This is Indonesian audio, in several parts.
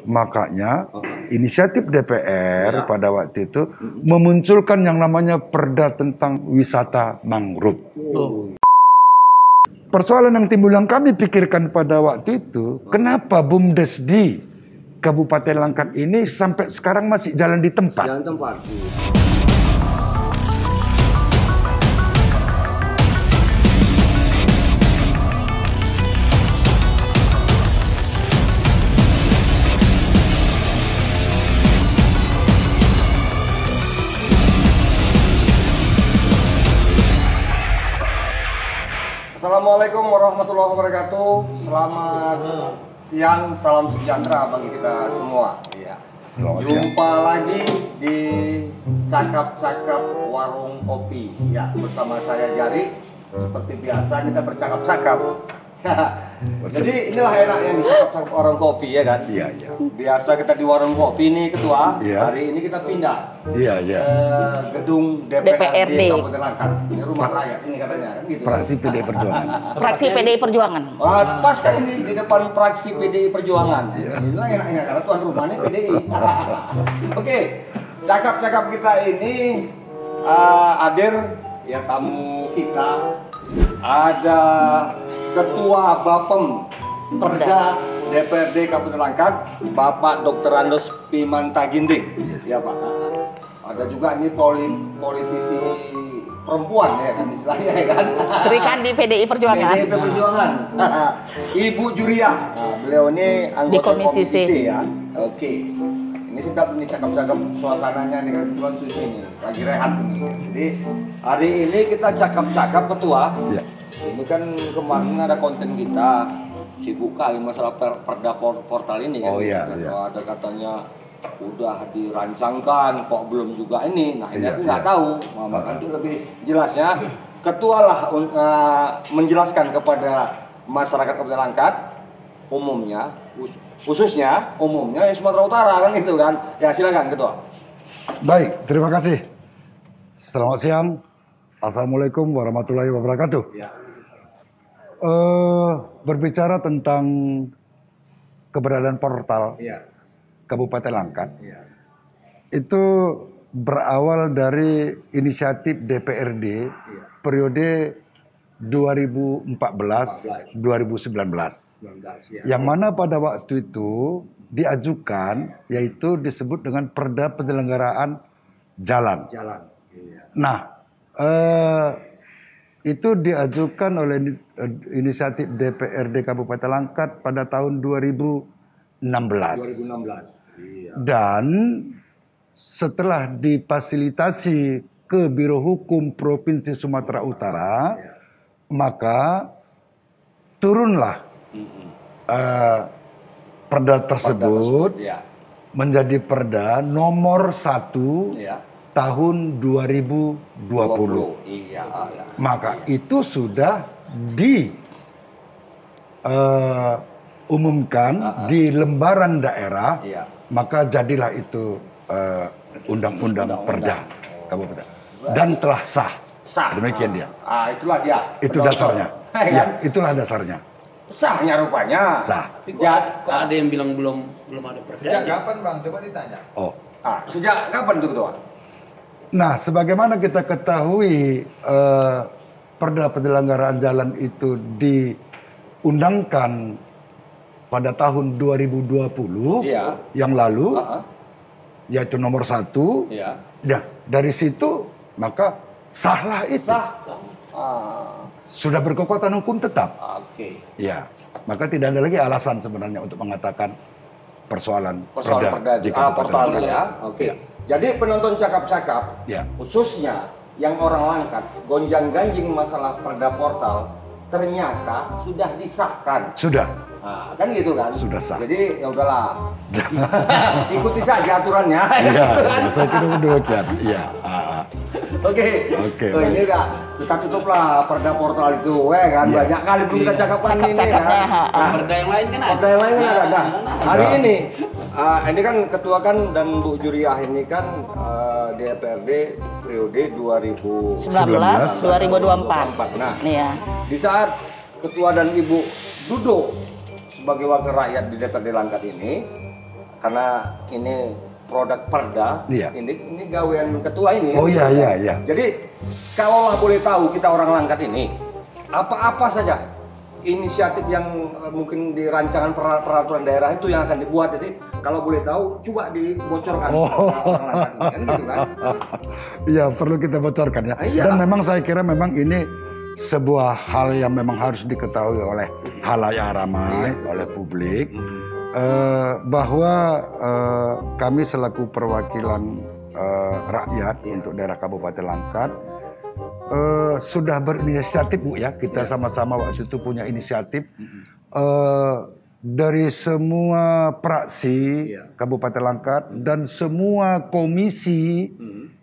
Makanya inisiatif DPR pada waktu itu memunculkan yang namanya Perda tentang wisata mangrove. Persoalan yang timbul yang kami pikirkan pada waktu itu, kenapa BUMDes di Kabupaten Langkat ini sampai sekarang masih jalan di tempat? Jalan tempat. Assalamualaikum warahmatullahi wabarakatuh. Selamat siang, salam sejahtera bagi kita semua. Ya. Jumpa lagi di Cakap-Cakap Warung Kopi. Ya, bersama saya Jari. Seperti biasa kita bercakap-cakap. Jadi inilah enaknya di Cakap-Cakap Warung Kopi ya kan? Iya, iya. Biasa kita di warung kopi nih Ketua. Iya. Hari ini kita pindah. Iya, iya. Gedung DPRD Kabupaten Langkat. Ini rumah rakyat ini katanya kan gitu. Fraksi PDI Perjuangan. Fraksi PDI Perjuangan. Pas kan ini di depan fraksi PDI Perjuangan. Inilah enaknya karena tuan rumahnya PDI. Oke, cakap-cakap kita ini hadir ya tamu kita. Ada Ketua Bapem Perda DPRD Kabupaten Langkat, Bapak Dr. Andos Pimanta Ginting. Ya Pak. Ada juga ini politisi perempuan ya kan istilahnya ya kan. Serikandi PDI Perjuangan. PDI Perjuangan. Ibu Juriah. Nah, beliau ini anggota Di Komisi C ya. Oke. Ini sedap nih cakap-cakap suasananya nih kebetulan Susi ini lagi rehat ini. Jadi hari ini kita cakap-cakap Ketua. Ya. Ini kan kemarin ada konten kita sibuk kali masalah perda portal ini kan. Oh iya. Ada katanya udah dirancangkan kok belum juga ini. Nah ini aku nggak tahu. Nanti lebih jelasnya Ketua lah menjelaskan kepada masyarakat Kabupaten Langkat umumnya, khususnya umumnya di Sumatera Utara kan gitu kan. Ya silakan Ketua. Baik, terima kasih. Selamat siang. Assalamualaikum warahmatullahi wabarakatuh. Ya. Berbicara tentang keberadaan portal Iya. Kabupaten Langkat, Iya. itu berawal dari inisiatif DPRD periode 2014-2019, Ya. yang mana pada waktu itu diajukan, yaitu disebut dengan Perda Penyelenggaraan Jalan. Jalan. Iya. Nah, itu diajukan oleh inisiatif DPRD Kabupaten Langkat pada tahun 2016. 2016. Iya. Dan setelah difasilitasi ke Biro Hukum Provinsi Sumatera Utara, maka turunlah perda tersebut Ya. menjadi perda nomor 1 Ya. tahun 2020. Iya. Maka itu sudah diumumkan di lembaran daerah, Iya. maka jadilah itu undang-undang perda kabupaten dan telah sah. Sah. Demikian dia. Itulah dia. Itu Betul. dasarnya. Ya, itulah dasarnya. Sahnya rupanya. Sah. Tapi kok ada yang bilang belum ada perda? Sejak kapan Bang? Coba ditanya. Oh. Sejak kapan tuh Ketua? Nah, sebagaimana kita ketahui Perda Penyelenggaraan Jalan itu diundangkan pada tahun 2020 Iya. yang lalu, yaitu nomor 1. Iya. Nah, dari situ maka sahlah itu. Sah. Sudah berkekuatan hukum tetap. Oke. Ya, maka tidak ada lagi alasan sebenarnya untuk mengatakan persoalan Perda di portal Kabupaten. ya. Oke. Jadi penonton cakap-cakap, Ya. khususnya yang orang Langkat, gonjang-ganjing masalah perda portal, ternyata sudah disahkan. Sudah. Nah, kan gitu kan? Sudah sah. Jadi ya udahlah. Ikuti saja aturannya. Iya, gitu kan? saya kira demikian. Iya. Oke. Oke, Oh, ini baik. udah kita tutuplah perda portal itu, kan? Iya. Banyak kali belum kita cakapkan ini Cakap-cakapnya, ya. Nah, Perda yang lain kan ada. perda yang lain kan ada. Nah, hari Ada. ini kan ketua kan dan Bu Juriah ini kan DPRD periode 2019-2024. Nah, Iya. di saat ketua dan ibu duduk sebagai wakil rakyat di DPRD Langkat ini, karena ini produk Perda, Iya. ini gawean ketua ini. Oh iya, iya, iya. Jadi kalau boleh tahu kita orang Langkat ini, apa-apa saja inisiatif yang mungkin di rancangan peraturan daerah itu yang akan dibuat. Jadi kalau boleh tahu, coba dibocorkan. Orang Langkat ini, kan gitu kan? Iya, perlu kita bocorkan ya. Iya. Dan memang saya kira memang ini sebuah hal yang memang harus diketahui oleh halayak ramai, oleh publik. Bahwa kami selaku perwakilan rakyat untuk daerah Kabupaten Langkat sudah berinisiatif, Bu, ya. Kita sama-sama waktu itu punya inisiatif dari semua praksi Kabupaten Langkat dan semua komisi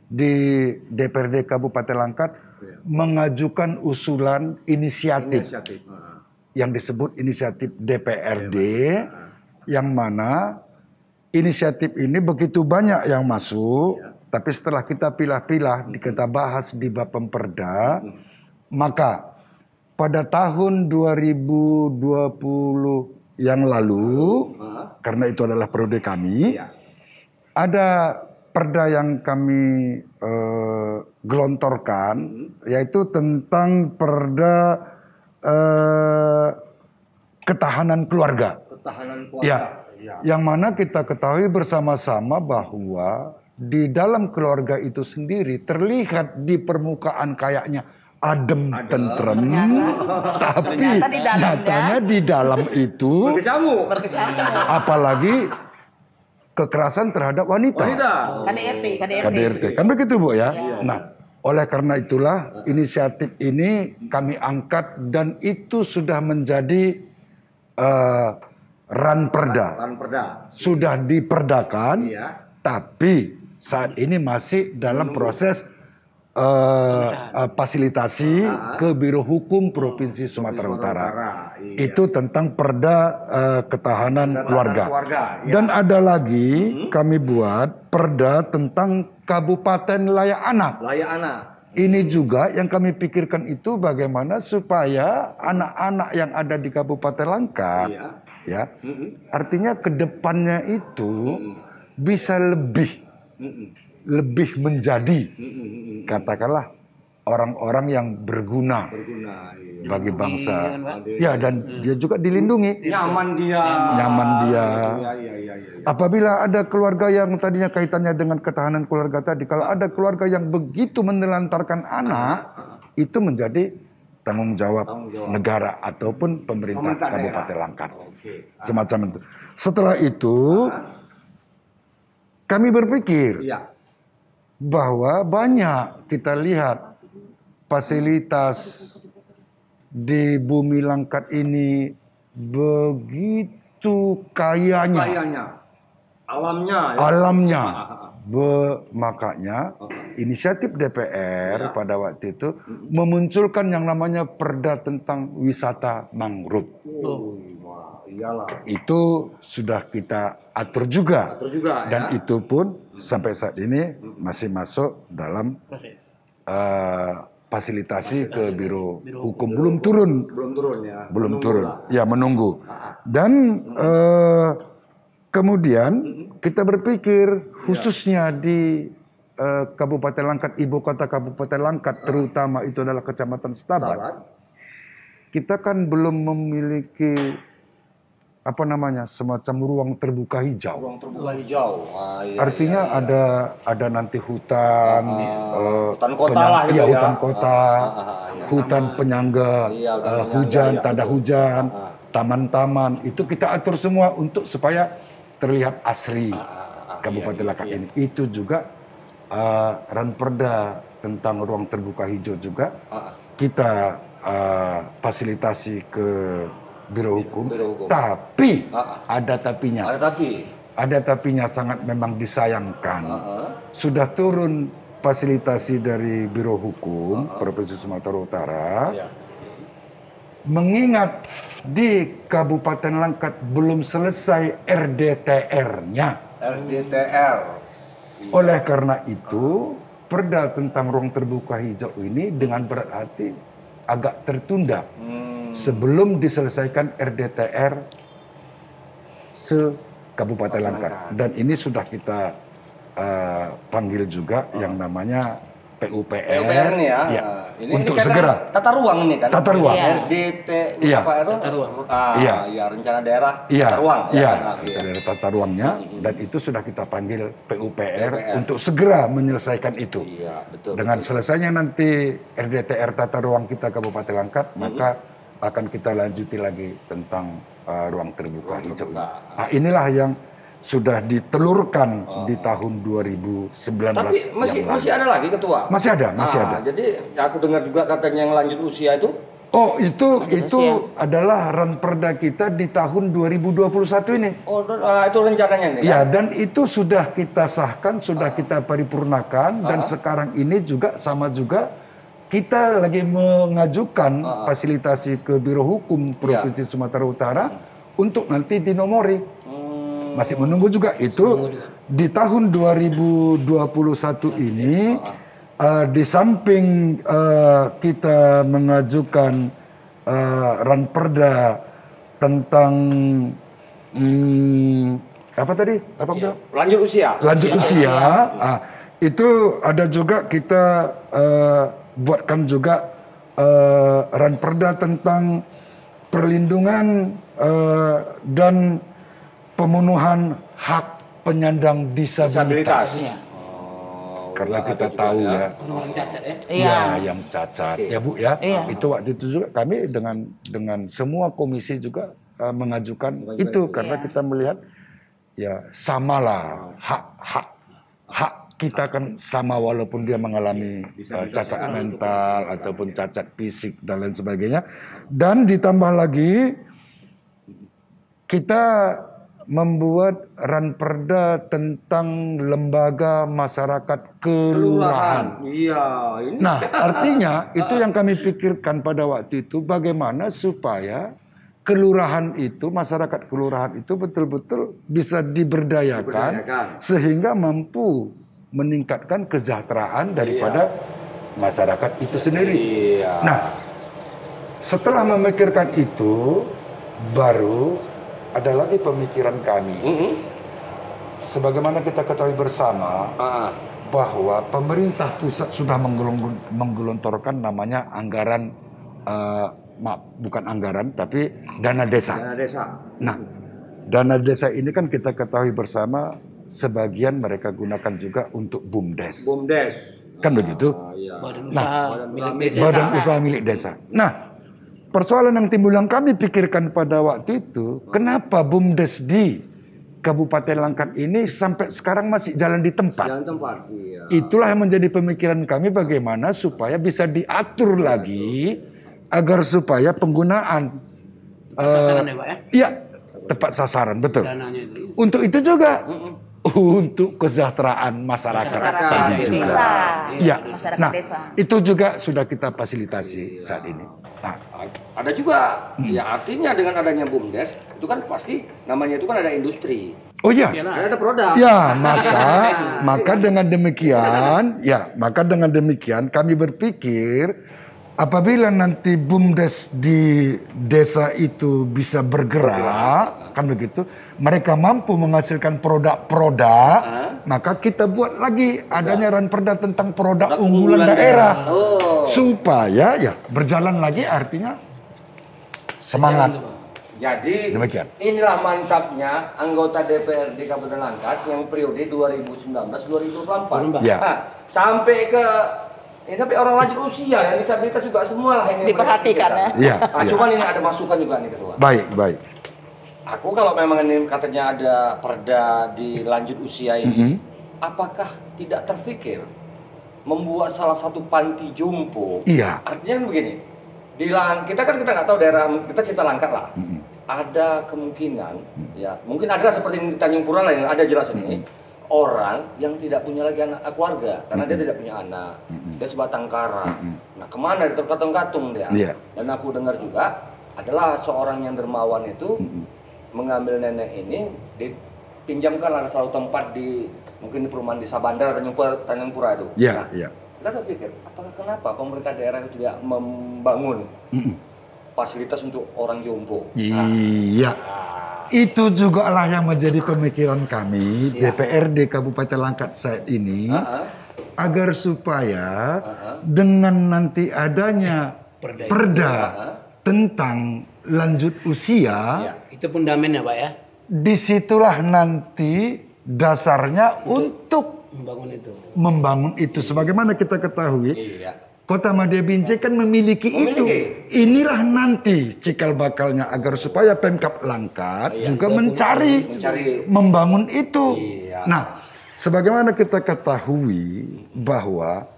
di DPRD Kabupaten Langkat mengajukan usulan inisiatif yang disebut inisiatif DPRD. Yang mana inisiatif ini begitu banyak yang masuk, tapi setelah kita pilah-pilah, kita bahas di Bapemperda, maka pada tahun 2020 yang lalu, karena itu adalah periode kami, ada perda yang kami gelontorkan, yaitu tentang perda ketahanan keluarga. Ya, yang mana kita ketahui bersama-sama bahwa di dalam keluarga itu sendiri terlihat di permukaan kayaknya adem, tentrem, tapi nyatanya di dalam itu apalagi kekerasan terhadap wanita. KDRT, kan begitu, Bu, ya. Nah, oleh karena itulah inisiatif ini kami angkat dan itu sudah menjadi Ranperda. Sudah diperdakan, tapi saat ini masih dalam proses fasilitasi ke Biro Hukum Provinsi Sumatera Utara. Itu tentang perda ketahanan keluarga. Dan ada lagi kami buat perda tentang Kabupaten Layak Anak. Ini juga yang kami pikirkan itu bagaimana supaya anak-anak yang ada di Kabupaten Langkat, ya, artinya kedepannya itu bisa lebih menjadi, katakanlah orang-orang yang berguna bagi bangsa. Ya, dan dia juga dilindungi. Nyaman dia. Apabila ada keluarga yang tadinya kaitannya dengan ketahanan keluarga tadi, kalau ada keluarga yang begitu menelantarkan anak, itu menjadi tanggung jawab negara ataupun pemerintah Kabupaten Langkat. Semacam itu. Setelah itu, kami berpikir bahwa banyak kita lihat fasilitas di bumi Langkat ini begitu kayanya. Alamnya. Makanya inisiatif DPR pada waktu itu memunculkan yang namanya perda tentang wisata mangrove. Itu sudah kita atur juga. Dan itu pun sampai saat ini masih masuk dalam fasilitasi ke Biro Hukum. Belum turun. Ya, menunggu. Dan kemudian kita berpikir khususnya di Kabupaten Langkat, ibu kota Kabupaten Langkat, terutama itu adalah Kecamatan Setabat. Kita kan belum memiliki semacam ruang terbuka hijau. Artinya ada nanti hutan, hutan kota lah gitu, hutan kota, hutan penyangga, hujan, tanda hujan, taman-taman, itu kita atur semua untuk supaya terlihat asri Kabupaten Langkat ini. Itu juga Ranperda tentang ruang terbuka hijau juga kita fasilitasi ke Biro Hukum. Tapi ada tapinya. Ada tapinya, sangat memang disayangkan. Sudah turun fasilitasi dari Biro Hukum Provinsi Sumatera Utara. Mengingat di Kabupaten Langkat belum selesai RDTR-nya. Oleh karena itu, perda tentang ruang terbuka hijau ini dengan berat hati agak tertunda sebelum diselesaikan RDTR Kabupaten Langkat. Dan ini sudah kita panggil juga yang namanya PUPR, PUPR ini ya. Ini untuk kan segera. Tata ruang ini kan. Tata ruang. RDT Iya. apa itu? Tata ruang. Iya, rencana daerah Iya, tata ruang. iya, Nah, dari tata ruangnya, dan itu sudah kita panggil PUPR untuk segera menyelesaikan itu. Iya, betul. Dengan selesainya nanti RDTR tata ruang kita Kabupaten Langkat, maka akan kita lanjuti lagi tentang ruang terbuka hijau. Nah, inilah yang sudah ditelurkan di tahun 2019. Tapi masih ada lagi ketua. Masih ada. Jadi aku dengar juga katanya yang lanjut usia itu. Oh, itu adalah ranperda kita di tahun 2021 ini. Oh, itu rencananya nih. Ya, Kan? dan itu sudah kita sahkan, sudah kita paripurnakan, dan sekarang ini juga sama juga kita lagi mengajukan fasilitasi ke Biro Hukum Provinsi Sumatera Utara untuk nanti dinomori. Masih menunggu juga itu di tahun 2021 ini. Di samping kita mengajukan ranperda tentang apa tadi? Apa udah? Lanjut usia. Lanjut usia. Itu ada juga kita buatkan juga ranperda tentang perlindungan dan pemenuhan hak penyandang disabilitas. Karena kita tahu ya, Orang cacat ya. Iya. yang cacat, ya Bu ya. Iya. Itu waktu itu juga kami dengan semua komisi juga mengajukan itu karena kita melihat ya samalah hak kita kan sama walaupun dia mengalami cacat mental ataupun cacat fisik dan lain sebagainya. Dan ditambah lagi kita membuat ranperda tentang lembaga masyarakat kelurahan. Iya, ini. Nah, artinya itu yang kami pikirkan pada waktu itu bagaimana supaya kelurahan itu, masyarakat kelurahan itu betul-betul bisa diberdayakan sehingga mampu meningkatkan kesejahteraan daripada masyarakat itu sendiri. Iya. Nah, setelah memikirkan itu baru ada lagi pemikiran kami. Sebagaimana kita ketahui bersama bahwa pemerintah pusat sudah menggelontorkan namanya anggaran, bukan anggaran tapi dana desa. Dana desa. Nah, dana desa ini kan kita ketahui bersama sebagian mereka gunakan juga untuk BUMDes. BUMDes. Kan begitu? Iya. Badan usaha milik desa. Nah, persoalan yang timbul yang kami pikirkan pada waktu itu, kenapa BUMDes di Kabupaten Langkat ini sampai sekarang masih jalan di tempat? Jalan tempat, iya. Itulah yang menjadi pemikiran kami bagaimana supaya bisa diatur lagi agar supaya penggunaan Sasaran ya Pak ya? Iya, tepat sasaran, betul. Dananya itu. Untuk itu juga untuk kesejahteraan masyarakat tadi juga. Desa. Ya. Masyarakat Nah, desa. itu juga sudah kita fasilitasi saat ini. Nah, Ada juga, ya artinya dengan adanya BUMDes, itu kan pasti namanya itu kan ada industri. oh ya. Ada produk. Ya, maka dengan demikian kami berpikir apabila nanti BUMDes di desa itu bisa bergerak, kan begitu, mereka mampu menghasilkan produk-produk, maka kita buat lagi adanya ranperda tentang produk unggulan daerah. Supaya ya berjalan lagi, artinya semangat. Jadi Demikian. inilah mantapnya anggota DPRD Kabupaten Langkat yang periode 2019-2024. Ya. Nah, sampai ke ini sampai orang lanjut usia yang disabilitas juga semua lah ini Diperhatikan ya. Iya, Nah, iya. cuman ini ada masukan juga nih Ketua. Baik. Aku kalau memang ini katanya ada perda di lanjut usia ini, apakah tidak terfikir membuat salah satu panti jompo? Iya. Artinya begini, kita nggak tahu daerah, kita cerita Langkat lah. Ada kemungkinan, ya mungkin ada seperti di Tanjung Pura lah yang ada jelas ini, orang yang tidak punya lagi anak keluarga karena dia tidak punya anak, dia sebatang kara. Nah kemana dia terkatung-katung dia? Iya. Dan aku dengar juga adalah seorang yang dermawan itu mengambil nenek ini dipinjamkan ada satu tempat di mungkin di perumahan di Sabandar Tanjung Pura itu. Iya, Nah, iya. kita terpikir apakah kenapa pemerintah daerah itu tidak membangun fasilitas untuk orang jompo? Iya. Itu juga lah yang menjadi pemikiran kami DPRD Kabupaten Langkat saat ini agar supaya dengan nanti adanya perda tentang lanjut usia, Itu fundamennya Pak ya. disitulah nanti dasarnya untuk membangun itu. Sebagaimana kita ketahui, Kota Madya Binjai kan memiliki itu. Inilah nanti cikal bakalnya agar supaya Pemkab Langkat juga mencari membangun itu. Nah, sebagaimana kita ketahui bahwa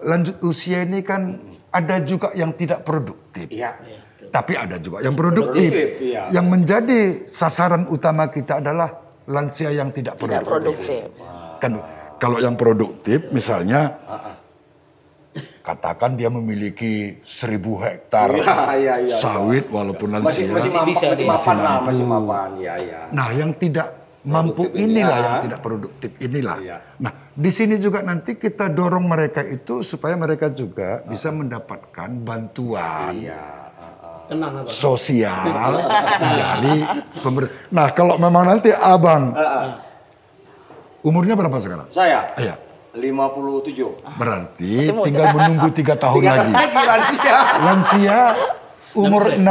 lanjut usia ini kan ada juga yang tidak produktif. Tapi ada juga yang produktif. Yang menjadi sasaran utama kita adalah lansia yang tidak produktif. Kan kalau yang produktif misalnya katakan dia memiliki 1000 hektar sawit walaupun lansia masih mapan. Nah, yang tidak mampu inilah yang tidak produktif inilah. Nah, di sini juga nanti kita dorong mereka itu supaya mereka juga bisa mendapatkan bantuan sosial dari pemerintah. Nah, kalau memang nanti abang umurnya berapa sekarang? Saya? Iya. 57. Berarti tinggal menunggu 3 tahun lagi. Lansia umur 60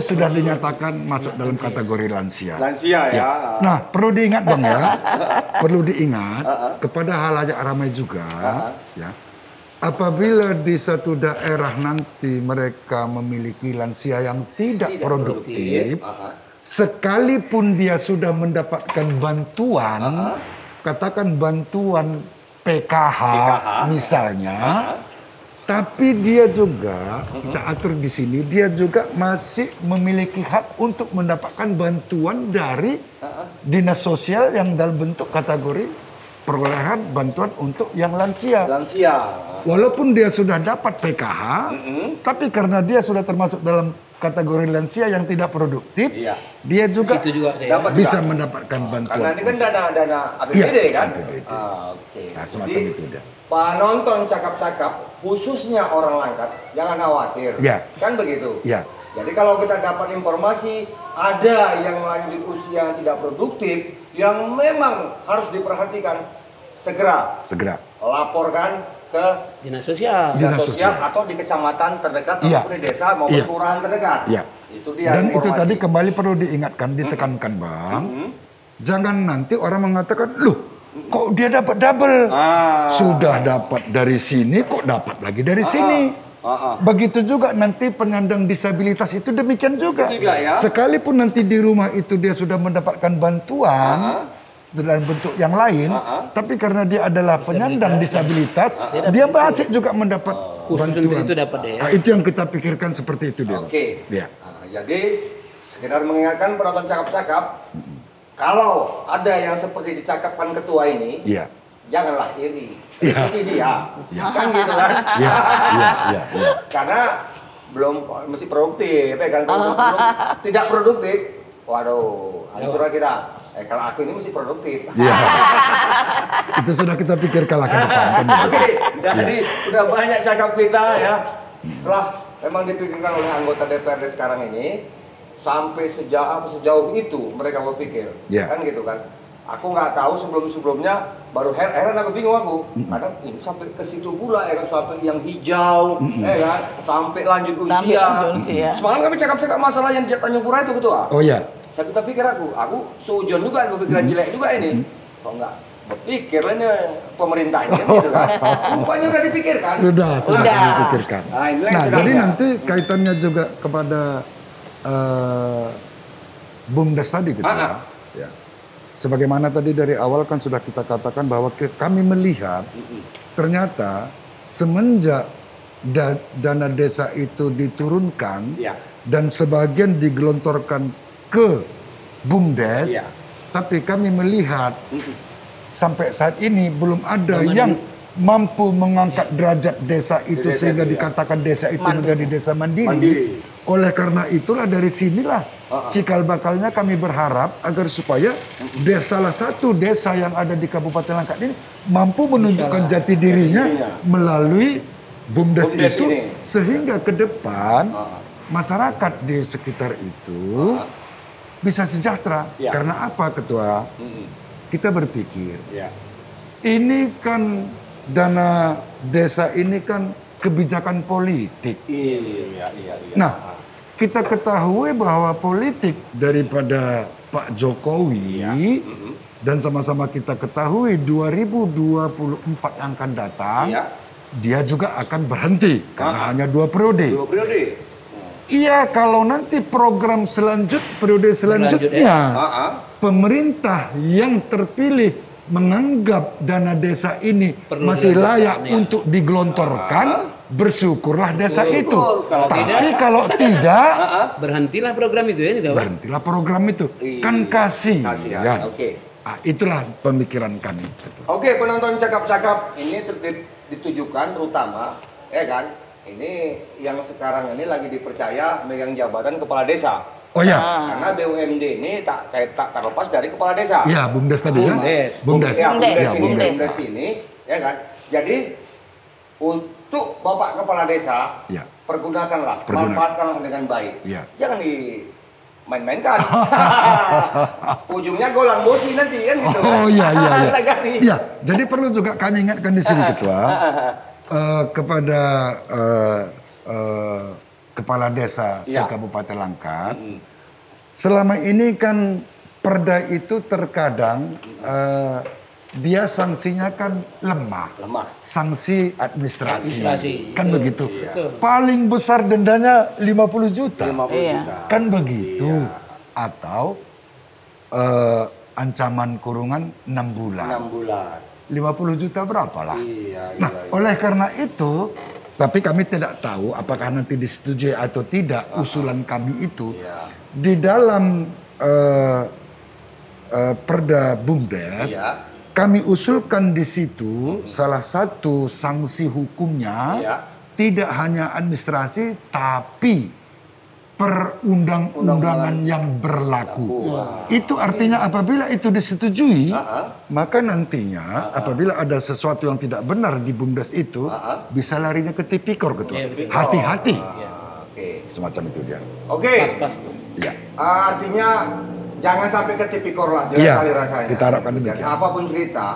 sudah dinyatakan masuk dalam kategori lansia. Lansia ya. Nah, perlu diingat Bang ya. Perlu diingat kepada halayak ramai juga ya. Apabila di satu daerah nanti mereka memiliki lansia yang tidak produktif, sekalipun dia sudah mendapatkan bantuan, katakan bantuan PKH misalnya, tapi dia juga kita atur di sini, dia juga masih memiliki hak untuk mendapatkan bantuan dari dinas sosial yang dalam bentuk kategori perolehan bantuan untuk yang lansia. Walaupun dia sudah dapat PKH, tapi karena dia sudah termasuk dalam kategori lansia yang tidak produktif, dia juga bisa mendapatkan bantuan. Karena ini kan dana APBD kan? Nah, semacam itu dia. Penonton cakap-cakap, khususnya orang Langkat, jangan khawatir. Kan begitu? Jadi kalau kita dapat informasi, ada yang lanjut usia yang tidak produktif, yang memang harus diperhatikan, segera laporkan ke dinas sosial atau di kecamatan terdekat ataupun di desa maupun kelurahan terdekat. Itu dia. Dan informasi. Itu tadi kembali perlu diingatkan, ditekankan Bang. Jangan nanti orang mengatakan, loh kok dia dapat double? Sudah dapat dari sini, kok dapat lagi dari sini? Begitu juga nanti penyandang disabilitas itu demikian juga. Sekalipun nanti di rumah itu dia sudah mendapatkan bantuan dalam bentuk yang lain, tapi karena dia adalah penyandang disabilitas, dia masih juga mendapat bantuan. Itu dapat ya. Nah, itu yang kita pikirkan seperti itu dia. Jadi sekedar mengingatkan penonton cakap-cakap, kalau ada yang seperti dicakapkan ketua ini, janganlah iri. Ikuti dia, kan gitu kan? Karena belum mesti produktif, ya kan? Belum tidak produktif, waduh, hancur kita. Kalau aku ini mesti produktif. Itu sudah kita pikirkan lah ke depan. Jadi udah banyak cakap kita ya. Telah memang dipikirkan oleh anggota DPRD sekarang ini, sampai sejauh itu mereka berpikir, kan gitu kan. Aku nggak tahu sebelumnya, baru heran aku, bingung aku. Kadang ini sampai ke situ pula ya kan, sampai yang hijau, ya kan, sampai lanjut usia. Semalam kami cakap-cakap masalah yang Tanjung Pura itu ketua. Tapi pikir aku seujon juga, pikiran jelek juga ini. Kok nggak berpikir lah ini pemerintah ini gitu kan. Rupanya udah dipikirkan. Sudah dipikirkan. Nah, jadi nanti kaitannya juga kepada BUMDes tadi gitu ya. Sebagaimana tadi dari awal kan sudah kita katakan bahwa kami melihat ternyata semenjak dana desa itu diturunkan dan sebagian digelontorkan ke BUMDes, tapi kami melihat sampai saat ini belum ada yang mampu mengangkat derajat desa itu sehingga dikatakan desa itu menjadi desa mandiri. Oleh karena itulah dari sinilah cikal bakalnya kami berharap agar supaya salah satu desa yang ada di Kabupaten Langkat ini mampu menunjukkan jati dirinya melalui BUMDes itu sehingga ke depan masyarakat di sekitar itu bisa sejahtera. Ya. Karena apa, Ketua? Kita berpikir, Ya. ini kan dana desa ini kan kebijakan politik. Iya. Nah, kita ketahui bahwa politik daripada Pak Jokowi dan sama-sama kita ketahui 2024 yang akan datang, Iya. dia juga akan berhenti karena hanya 2 periode. 2 periode. Iya, kalau nanti program periode selanjutnya, pemerintah yang terpilih menganggap dana desa ini masih layak untuk digelontorkan, bersyukurlah desa itu. Kalau Tapi kalau tidak, Berhentilah program itu ya, nih, Kawan. berhentilah program itu. Kan kasihan. Oke. Ah, itulah pemikiran kami. Oke, penonton cakap-cakap ini ditujukan terutama, ya kan? Ini yang sekarang ini lagi dipercaya megang jabatan kepala desa. Oh ya, Karena BUMD ini tak terlepas dari kepala desa. ya BUMDes tadi ya. BUMDes. BUMDes. Ya, BUMDes. BUMDes ini, ya kan? Jadi untuk Bapak Kepala Desa, Ya. pergunakanlah, Pergunakan. manfaatkanlah dengan baik. Ya. Jangan dimain-mainkan. Ujungnya golang bosi nanti kan gitu. Oh iya. Negari. Ya, jadi perlu juga kami ingatkan di sini, Ketua, kepada kepala desa se-Kabupaten Langkat. Selama ini kan perda itu terkadang dia sanksinya kan lemah. Sanksi administrasi. Kan begitu. Paling besar dendanya 50 juta. 50 Iya. juta. Kan begitu. Atau ancaman kurungan 6 bulan. 6 bulan. 50 juta berapa lah? Iya. Nah, oleh karena itu, tapi kami tidak tahu apakah nanti disetujui atau tidak usulan kami itu. Iya. Di dalam Perda BUMDes, kami usulkan di situ salah satu sanksi hukumnya tidak hanya administrasi, tapi perundang-undangan yang berlaku. Itu artinya apabila itu disetujui, maka nantinya apabila ada sesuatu yang tidak benar di BUMDes itu, bisa larinya ke tipikor, Ketua. Hati-hati. Oke. Semacam itu dia. Oke. Pas. Ya. Artinya jangan sampai ke tipikor lah, jelas Iya, kali rasanya. kita harapkan Dan demikian. apapun cerita,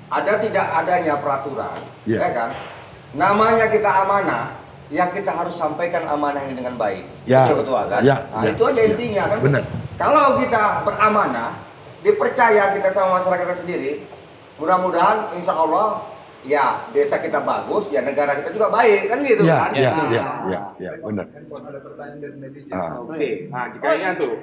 ada tidak adanya peraturan, Iya. ya kan? Namanya kita amanah, yang kita harus sampaikan amanah ini dengan baik. Ya. Betul, Ketua kan? Ya, Nah, ya, itu aja ya. intinya kan. Benar. Kalau kita beramanah, dipercaya kita sama masyarakat kita sendiri, mudah-mudahan insya Allah ya desa kita bagus, ya negara kita juga baik kan gitu kan? Ya, benar. Oke, nah jikanya tuh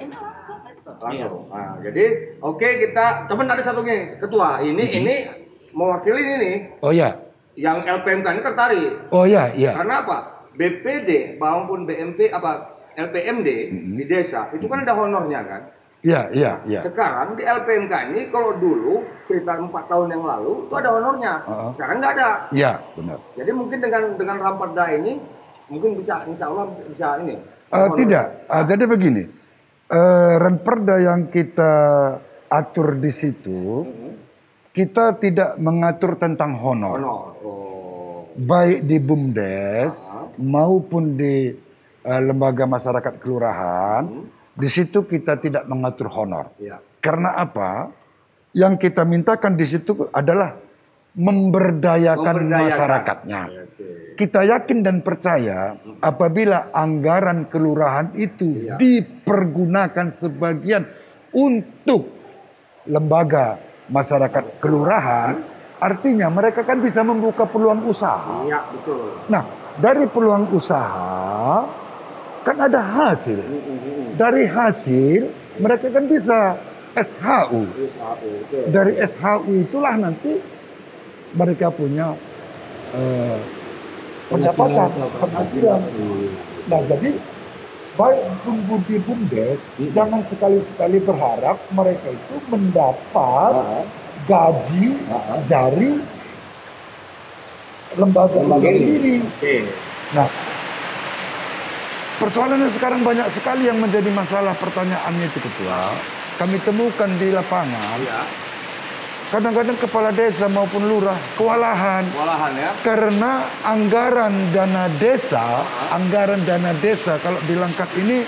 langsung. Nah, jadi oke kita, teman ada satu nih ketua, ini mewakili ini nih, Oh ya, yang LPMK ini tertarik. oh ya. Karena apa? BPD maupun BMP LPMD di desa itu kan ada honornya kan. Ya. Sekarang di LPMK ini kalau dulu sekitar 4 tahun yang lalu itu ada honornya. Sekarang nggak ada. Ya, benar. Jadi mungkin dengan Ramperda ini mungkin bisa insya Allah bisa ini. Tidak, jadi begini, Renperda yang kita atur di situ, kita tidak mengatur tentang honor. Baik di BUMDes maupun di lembaga masyarakat kelurahan, di situ kita tidak mengatur honor. Karena apa? Yang kita mintakan di situ adalah memberdayakan masyarakatnya. Kita yakin dan percaya apabila anggaran kelurahan itu dipergunakan sebagian untuk lembaga masyarakat kelurahan, artinya mereka kan bisa membuka peluang usaha. Iya, betul. Nah, dari peluang usaha kan ada hasil. Dari hasil mereka kan bisa SHU. Dari SHU itulah nanti mereka punya pendapatan, penghasilan. Nah, jadi baik pun di BUMDes, jangan sekali-sekali berharap mereka itu mendapat gaji dari lembaga sendiri. Nah, persoalannya sekarang banyak sekali yang menjadi masalah pertanyaannya itu, Ketua. Kami temukan di lapangan. Kadang-kadang kepala desa maupun lurah kewalahan ya. karena anggaran dana desa kalau di Langkat ini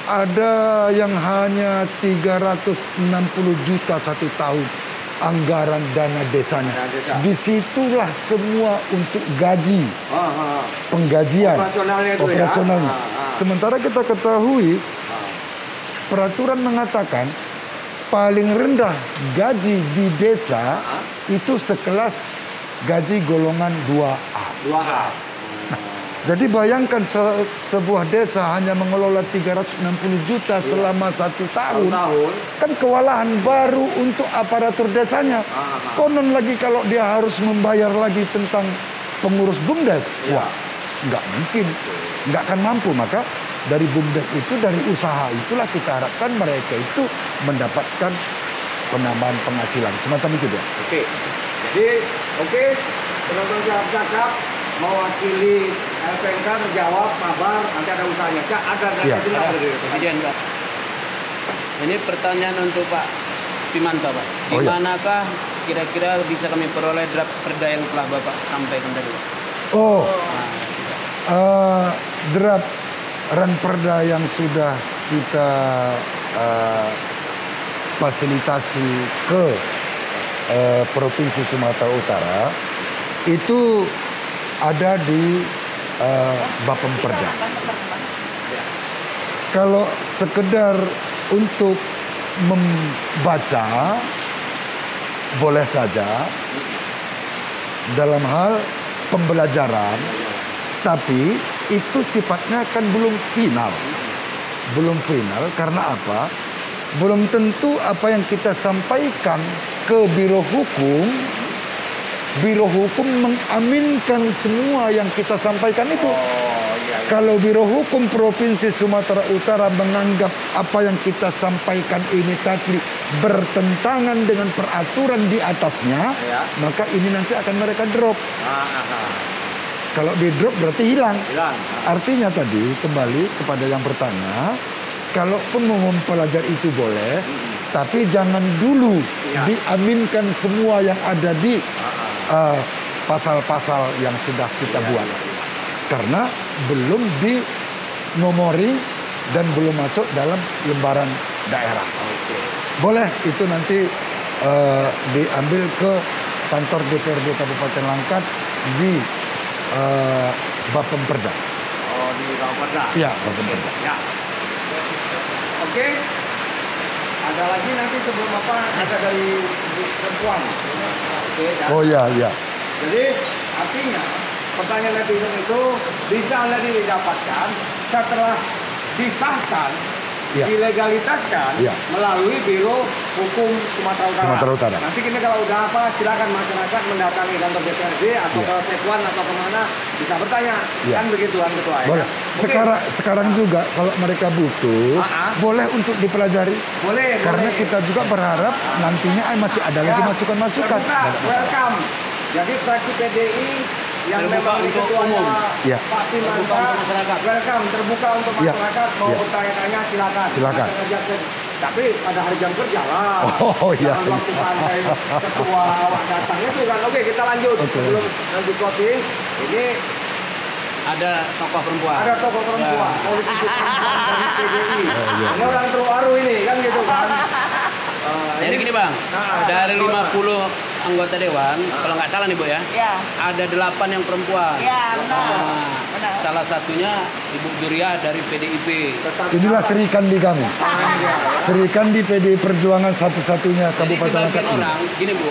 ada yang hanya 360 juta satu tahun anggaran dana desanya. Disitulah semua untuk gaji, penggajian, operasionalnya. Sementara kita ketahui peraturan mengatakan paling rendah gaji di desa itu sekelas gaji golongan 2A. Jadi bayangkan sebuah desa hanya mengelola 360 juta selama 1 tahun. Kan kewalahan baru untuk aparatur desanya. Konon lagi kalau dia harus membayar lagi tentang pengurus BUMDes. Wah, nggak mungkin. Nggak akan mampu. Maka dari BUMDes itu, dari usaha itulah kita harapkan mereka itu mendapatkan penambahan penghasilan. Semacam itu dia. Oke. Jadi, penonton cakap mewakili LPNK terjawab, mabar, nanti ada usahanya. Cak, ada Presiden, Pak. Ini pertanyaan untuk Pak Pimanto, Pak. Di manakah kira-kira bisa kami peroleh draft perda yang telah Bapak sampaikan tadi, Pak? Draft ranperda yang sudah kita fasilitasi ke Provinsi Sumatera Utara itu ada di Bapemperda. Kalau sekedar untuk membaca boleh saja dalam hal pembelajaran, tapi itu sifatnya kan belum final. Belum final karena apa? Belum tentu apa yang kita sampaikan ke Biro Hukum mengaminkan semua yang kita sampaikan itu. Kalau Biro Hukum Provinsi Sumatera Utara menganggap apa yang kita sampaikan ini tadi bertentangan dengan peraturan di atasnya, maka ini nanti akan mereka drop. Kalau di drop berarti hilang. Artinya tadi kembali kepada yang bertanya, kalaupun mau mempelajari itu boleh, tapi jangan dulu diaminkan semua yang ada di pasal-pasal yang sudah kita buat. Karena belum dinomori dan belum masuk dalam lembaran daerah. Boleh itu nanti diambil ke kantor DPRD Kabupaten Langkat di Bapemperda. Di Bapemperda. Iya, Bapemperda. Ya. Oke. Ada lagi nanti sebelum apa ada dari perempuan. Oh iya. Jadi artinya pertanyaan netizen itu bisa nanti didapatkan setelah disahkan, dilegalitaskan melalui Biro Hukum Sumatera Utara. Nanti kita kalau udah apa silakan masyarakat mendatangi kantor DPRD atau ke Sekuan atau kemana bisa bertanya. Kan begitu kan Ketua ya. Boleh. Sekarang juga kalau mereka butuh boleh untuk dipelajari. Boleh. Karena kita juga berharap nantinya masih ada lagi masukan-masukan. Welcome. Jadi fraksi PDI yang terbuka memang untuk ketuanya umum. Pak Pimanto, welcome, terbuka untuk masyarakat mau bertanya-tanya silakan. Tapi pada hari jam kerja lah. Jangan waktu santai ketua awak datang itu kan. Oke, kita lanjut. Sebelum lanjut kopi, ini ada tokoh perempuan. Politisi perempuan dari PDI. Ini orang terbaru ini kan gitu kan. Jadi gini Bang, dari 50 anggota dewan, kalau nggak salah nih Bu ya, ada 8 yang perempuan. Iya, benar. Salah satunya Ibu Juria dari PDIP. Inilah Sri Kandi kami. Sri Kandi PDI Perjuangan satu-satunya Kabupaten Langkat. Jadi orang, gini Bu,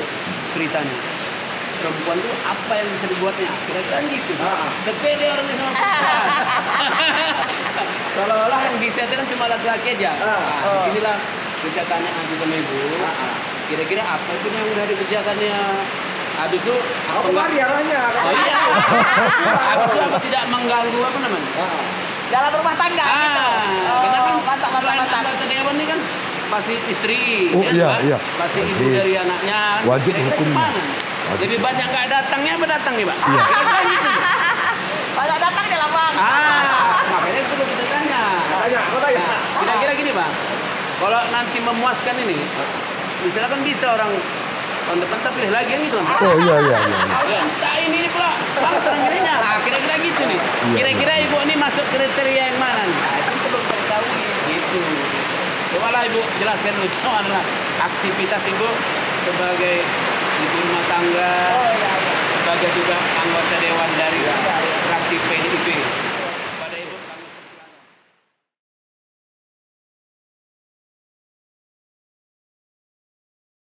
ceritanya. Perempuan itu apa yang bisa dibuatnya? Kira-kira gitu. Sepede orang yang sama perempuan. Seolah-olah yang disetelkan cuma laki-laki aja. Inilah kita tanya nanti sama Ibu. Kira-kira apa itu yang udah dikerjakannya? Habis itu Aku kemarin arahnya. Oh iya. Habis itu apa tidak mengganggu apa namanya? Dalam rumah tangga. Karena kan mantap. anggota dewan ini kan pasti istri, Oh iya. pasti ibu dari anaknya. Wajib Kira-kira hukumnya. kemana? Lebih banyak nggak datangnya apa datang nih Pak? Iya. Kira-kira gitu. Banyak datang ya lah Bang. Makanya perlu kita tanya. Kira-kira gini Bang, kalau nanti memuaskan ini, misalnya kan bisa orang tahun depan tak pilih lagi kan gitu kan? Oh iya. Entah ini pula, bangsa dirinya. Kira-kira gitu nih. Kira-kira ibu ini masuk kriteria yang mana nih? Itu perlu kawin. Gitu. Coba lah Ibu jelaskan dulu adalah aktivitas Ibu sebagai ibu rumah tangga, Oh iya iya. sebagai juga anggota dewan dari fraksi PDIP.